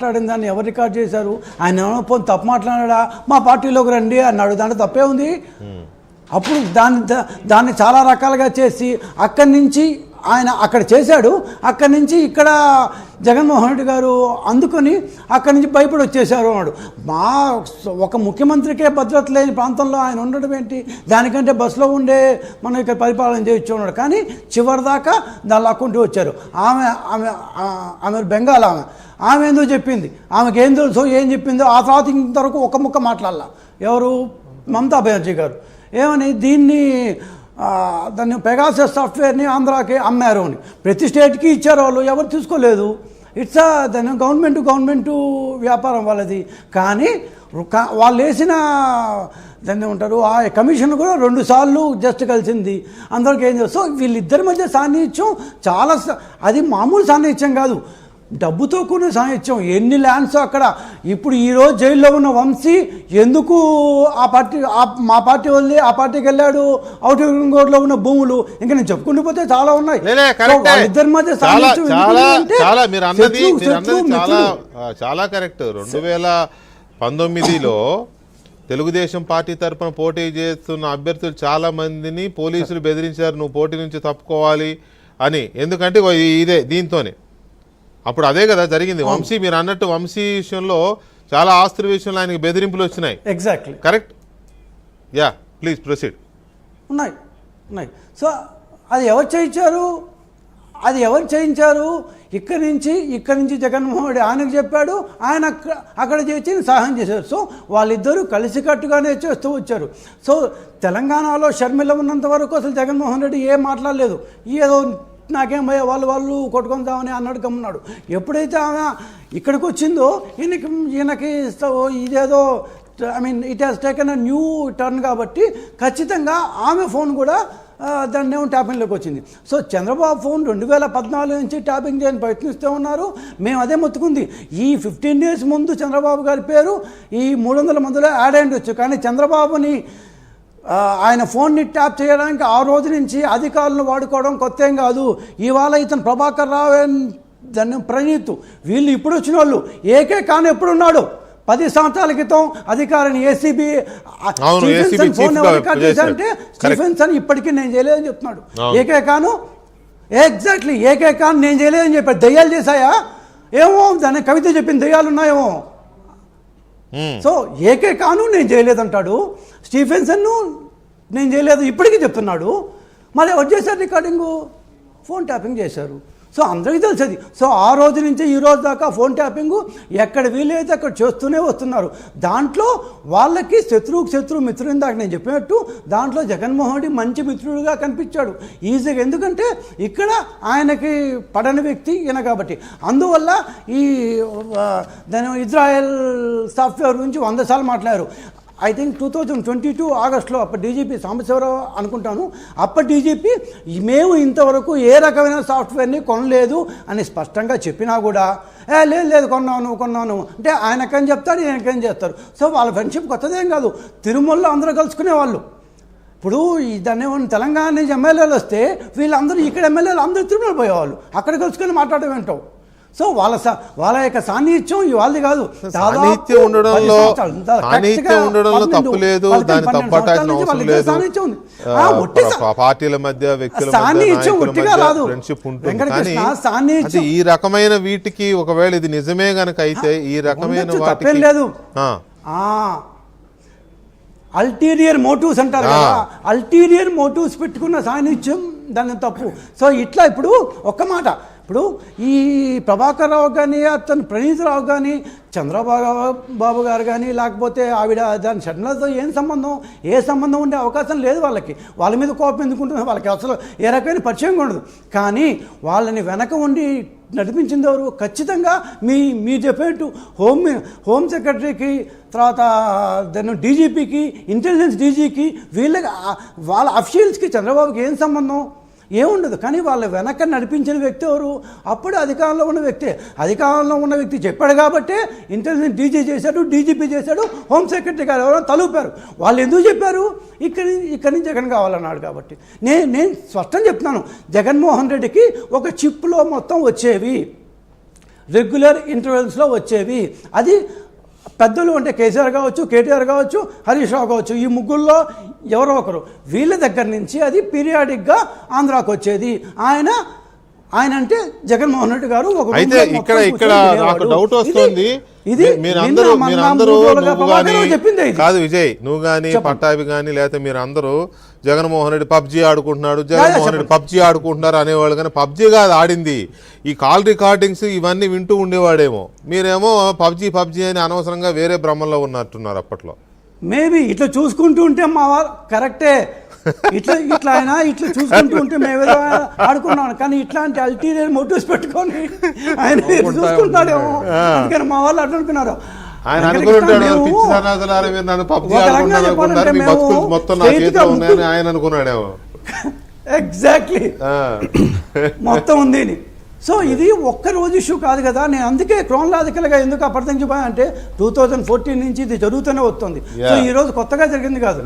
మాట్లాడిన దాన్ని ఎవరు రికార్డ్ చేశారు? ఆయన ఏమైనా తప్పు మాట్లాడా మా పార్టీలోకి రండి అన్నాడు, దాంట్లో తప్పే ఉంది. అప్పుడు దాన్ని చాలా రకాలుగా చేసి అక్కడి నుంచి ఆయన అక్కడ చేశాడు, అక్కడి నుంచి ఇక్కడ జగన్మోహన్ రెడ్డి గారు అందుకొని అక్కడి నుంచి భయపడి వచ్చేసారు అన్నాడు. ఒక ముఖ్యమంత్రికే భద్రత లేని ప్రాంతంలో ఆయన ఉండడం ఏంటి? దానికంటే బస్సులో ఉండే మనం ఇక్కడ పరిపాలన చేయొచ్చు అన్నాడు. కానీ చివరిదాకా దాన్ని లాక్కుంటూ వచ్చారు. ఆమె బెంగాల్ ఆమె ఏందో చెప్పింది, ఆమెకి ఏం తెలుసో ఏం చెప్పిందో ఆ తర్వాత ఇంతవరకు ఒక ముక్క మాట్లాడాల. ఎవరు? మమతా బెనర్జీ గారు. ఏమని దాన్ని పెగాసస్ సాఫ్ట్వేర్ని ఆంధ్రాకి అమ్మారు అని ప్రతి స్టేట్కి ఇచ్చారు వాళ్ళు, ఎవరు తీసుకోలేదు. దాని గవర్నమెంటు వ్యాపారం వాళ్ళది. కానీ వాళ్ళు వేసిన దాన్ని ఉంటారు ఆ కమిషన్ కూడా 2 సార్లు జస్ట్ కలిసింది. అందరికి ఏం చేస్తాం, వీళ్ళిద్దరి మధ్య సాన్నిహిత్యం చాలా, అది మామూలు సాన్నిహిత్యం కాదు, డబ్బుతో కూడిన సాహిత్యం. ఎన్ని ల్యాండ్స్ అక్కడ. ఇప్పుడు ఈరోజు జైల్లో ఉన్న వంశీ ఎందుకు మా పార్టీ వదిలి ఆ పార్టీకి వెళ్ళాడు? అవుట్ రింగ్ ఉన్న భూములు ఇంకా నేను చెప్పుకుంటూ పోతే చాలా ఉన్నాయి. ఇద్దరి మధ్య చాలా కరెక్ట్. 2019లో తెలుగుదేశం పార్టీ తరఫున పోటీ చేస్తున్న అభ్యర్థులు చాలా మందిని పోలీసులు బెదిరించారు, నువ్వు పోటీ నుంచి తప్పుకోవాలి అని. ఎందుకంటే ఇదే దీంతోనే అప్పుడు అదే కదా జరిగింది. వంశీ, మీరు అన్నట్టు వంశీ విషయంలో చాలా ఆస్తుల విషయంలో ఆయనకి బెదిరింపులు వచ్చినాయి. Exactly correct. Yeah, please proceed. ఉన్నాయి. సో అది ఎవరు చేయించారు? ఇక్కడి నుంచి జగన్మోహన్ రెడ్డి ఆయనకు చెప్పాడు, ఆయన అక్కడ చేసి సహాయం చేశారు. సో వాళ్ళిద్దరూ కలిసికట్టుగానే చేస్తూ వచ్చారు. సో తెలంగాణలో షర్మిల ఉన్నంత వరకు అసలు జగన్మోహన్ రెడ్డి ఏం మాట్లాడలేదు. ఏదో నాకేం భయ వాళ్ళు కొట్టుకుందామని అన్నాడు, గమ్మున్నాడు. ఎప్పుడైతే ఆమె ఇక్కడికి వచ్చిందో ఈయనకి ఇదేదో it has taken a new turn కాబట్టి ఖచ్చితంగా ఆమె ఫోన్ కూడా దాన్ని ట్యాపింగ్లోకి వచ్చింది. సో చంద్రబాబు ఫోన్ 2014 నుంచి ట్యాపింగ్ చేయని ప్రయత్నిస్తూ ఉన్నారు. మేము అదే మొత్తుకుంది. ఈ 15 డేస్ ముందు చంద్రబాబు గారి పేరు ఈ 300 మందిలో యాడ్ అయ్యొచ్చు. కానీ చంద్రబాబుని ఆయన ఫోన్ని ట్యాప్ చేయడానికి ఆ రోజు నుంచి అధికారులను వాడుకోవడం కొత్త ఏం కాదు. ఇవాళ ఇతను ప్రభాకర్ రావు, దాన్ని ప్రణీత్, వీళ్ళు ఇప్పుడు వచ్చిన వాళ్ళు. ఏకే ఖాన్ ఎప్పుడున్నాడు? 10 సంవత్సరాల క్రితం అధికారిని ఏసీబీ ఫోన్ ఎవరు రికార్డ్ చేశారంటే స్టీఫెన్సన్ ఇప్పటికీ నేను చేయలేదని చెప్తున్నాడు. AK Khan exactly AK Khan నేను చేయలేదని చెప్పాడు. దయ్యాలు చేశాయా ఏమో, దాన్ని కవిత చెప్పింది దయ్యాలు ఉన్నాయేమో. సో ఏకే ఖాన్ నేను చేయలేదంటాడు, స్టీఫెన్సన్ నేను చేయలేదు ఇప్పటికీ చెప్తున్నాడు. మరి ఎవరు చేశారు రికార్డింగు? ఫోన్ ట్యాపింగ్ చేశారు. సో అందరికీ తెలిసేది. సో ఆ రోజు నుంచి ఈ రోజు దాకా ఫోన్ ట్యాపింగు ఎక్కడ వీలైతే అక్కడ చేస్తూనే వస్తున్నారు. దాంట్లో వాళ్ళకి శత్రువు మిత్రుడు. దాకా నేను చెప్పినట్టు దాంట్లో జగన్మోహన్ రెడ్డి మంచి మిత్రుడుగా కనిపించాడు ఈజీగా. ఎందుకంటే ఇక్కడ ఆయనకి పడని వ్యక్తి ఈయన కాబట్టి. అందువల్ల దాని ఇజ్రాయెల్ సాఫ్ట్వేర్ గురించి 100 సార్లు మాట్లాడారు. ఐ థింక్ 2022 ఆగస్టులో అప్పటి డీజీపీ సాంబశివరావు అనుకుంటాను, అప్పటి డీజీపీ మేము ఇంతవరకు ఏ రకమైన సాఫ్ట్వేర్ని కొనలేదు అని స్పష్టంగా చెప్పినా కూడా లేదు కొన్నాను అంటే ఆయనకేం చెప్తాడు, ఈయనకేం చేస్తారు. సో వాళ్ళ ఫ్రెండ్షిప్ కొత్తదేం కాదు. తిరుమలలో అందరూ కలుసుకునేవాళ్ళు. ఇప్పుడు దాన్ని తెలంగాణ నుంచి ఎమ్మెల్యేలు వస్తే వీళ్ళందరూ ఇక్కడ ఎమ్మెల్యేలు అందరూ తిరుమల పోయేవాళ్ళు, అక్కడ కలుసుకొని మాట్లాడడం ఏంటో. సో వాళ్ళ యొక్క సాన్నిహిత్యం ఇవాళది కాదు. పార్టీల మధ్య వ్యక్తుల ఈ రకమైన వీటికి ఒకవేళ ఇది నిజమే గనక అయితే ఈ రకమైన తప్పేం లేదు. అల్టీరియర్ మోటివ్స్ అంటారు కదా, అల్టీరియర్ మోటివ్స్ పెట్టుకున్న సాన్నిహిత్యం దాని తప్పు. సో ఇట్లా ఇప్పుడు ఒక్క మాట, ఇప్పుడు ఈ ప్రభాకర్ రావు కానీ అతను ప్రణీత్ రావు కానీ చంద్రబాబు గారు కానీ లేకపోతే ఆవిడ దాని షర్మిలతో ఏ సంబంధం ఉండే అవకాశం లేదు వాళ్ళకి. వాళ్ళ మీద కోపం ఎందుకుంటున్నారు? వాళ్ళకి అసలు ఏ రకమైన పరిచయం ఉండదు. కానీ వాళ్ళని వెనక ఉండి నడిపించింది ఎవరు? ఖచ్చితంగా మీరు చెప్పేట్టు హోమ్ సెక్రటరీకి, తర్వాత దాన్ని డీజీపీకి, ఇంటెలిజెన్స్ డీజీకి, వాళ్ళ అఫీషియల్స్కి చంద్రబాబుకి ఏం సంబంధం? ఏముండదు. కానీ వాళ్ళ వెనక నడిపించిన వ్యక్తి ఎవరు? అప్పుడు అధికారంలో ఉన్న వ్యక్తి చెప్పాడు కాబట్టి ఇంటెలిజెన్స్ డీజీ చేశాడు, డీజీపీ చేశాడు, హోమ్ సెక్రటరీ గారు ఎవరో తలుపారు. వాళ్ళు ఎందుకు చెప్పారు? ఇక్కడి నుంచి జగన్ కావాలన్నాడు కాబట్టి. నేను స్పష్టం చెప్తున్నాను, జగన్మోహన్ రెడ్డికి ఒక చిప్లో మొత్తం వచ్చేవి. రెగ్యులర్ ఇంటర్వెల్స్లో వచ్చేవి. అది పెద్దలు అంటే కేసీఆర్ కావచ్చు, కేటీఆర్ కావచ్చు, హరీష్ రావు కావచ్చు, ఈ ముగ్గురులో ఎవరో ఒకరు, వీళ్ళ దగ్గర నుంచి అది పీరియాడిక్గా ఆంధ్రాకు వచ్చేది. ఆయన అంటే జగన్మోహన్ రెడ్డి గారు ఒక అయితే ఇక్కడ నాకు డౌట్ వస్తుంది. మీరందరూ చెప్పింది కాదు విజయ్, నువ్వు కానీ పట్టాభి కానీ లేకపోతే మీరు అందరూ జగన్మోహన్ రెడ్డి పబ్జీ ఆడుకుంటున్నాడు, జగన్మోహన్ రెడ్డి పబ్జీ ఆడుకుంటున్నారు అనేవాళ్ళు, కానీ పబ్జీ కాదు ఆడింది, ఈ కాల్ రికార్డింగ్స్ ఇవన్నీ వింటూ ఉండేవాడేమో. మీరేమో పబ్జీ అని అనవసరంగా వేరే భ్రమంలో ఉన్నట్టున్నారు అప్పట్లో. మేబీ ఇట్లా చూసుకుంటూ ఉంటే మా వాళ్ళు కరెక్టే, ఇట్లా ఆయన ఇట్లా చూసుకుంటూ ఉంటే మేము ఏదో ఆడుకున్నాను, కానీ ఇట్లాంటి అల్టీరియర్ మోటివ్స్ పెట్టుకొని ఆయన చూసుకుంటాడేమో, అందుకని మా వాళ్ళు అట్లా అనుకున్నారు. ఆయన అనుకుంటాడు పిచ్చి సన్నాసులారా మీరు నన్ను పబ్జీ ఆడుకుంటారు అనుకుంటారు, మీ బతుకులు మొత్తం నా చేతిలో ఉన్నాయని ఆయన అనుకున్నాడేమో. ఎగ్జాక్ట్లీ మొత్తం ఉంది. సో ఇది ఒక్క రోజు ఇష్యూ కాదు కదా. నేను అందుకే క్రోనలాజికల్గా ఎందుకు అప్పటించిపోయా అంటే 2014 నుంచి ఇది జరుగుతూనే వస్తుంది. సో ఈ రోజు కొత్తగా జరిగింది కాదు.